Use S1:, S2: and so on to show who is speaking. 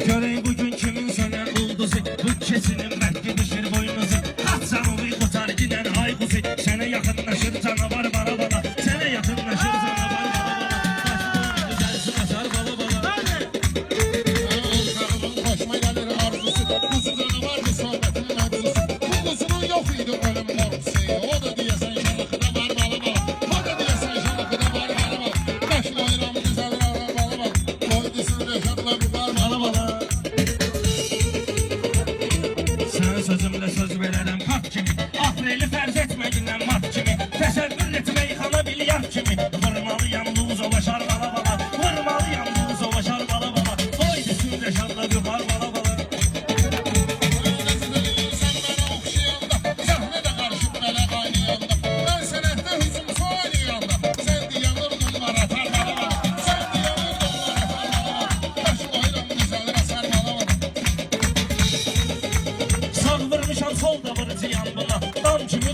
S1: Görey bugün kimin sana ulduzu, bu kesinin vakti düşür boynuzu. Kaçsan oluyor kurtar giden ay kuzu, sana yakınlaşır canavar bala bala, sana yakınlaşır canavar bala bala. Taş boynu gelsin açar bala bala.
S2: Karımın hoşuma gelir arzusu, kuzu canavardı sohbetin mevzusu. Bu kuzunun yok idi ölüm korkusu, o da diyesen şanlıkıda var bala bala. O da diyesen şanlıkıda var bala bala. Beş bayram güzel bala bala. Koydusun reşatla bir var bala bala.
S1: Sen sözümle söz vererem kat kimi, Apreli fərz etməyindən mat kimi, təsəvvür etmək yıxana bil yat kimi. Vurmalıyam luz olaşar bala bala, vurmalıyam luz olaşar bala bala. Koydusun reşatla bir var bala bala.
S2: Sen bana okşayanda, sahnede karışıp melek aynıyanda. Ben senette hüzümsü oynayanda, sen diyanır numara atar bala bala. Sen diyanır numara atar bala bala. Beş bayram güzel rasar bala bala.
S1: Sağ vurmuşam sol da vuracağım buna, dam kimi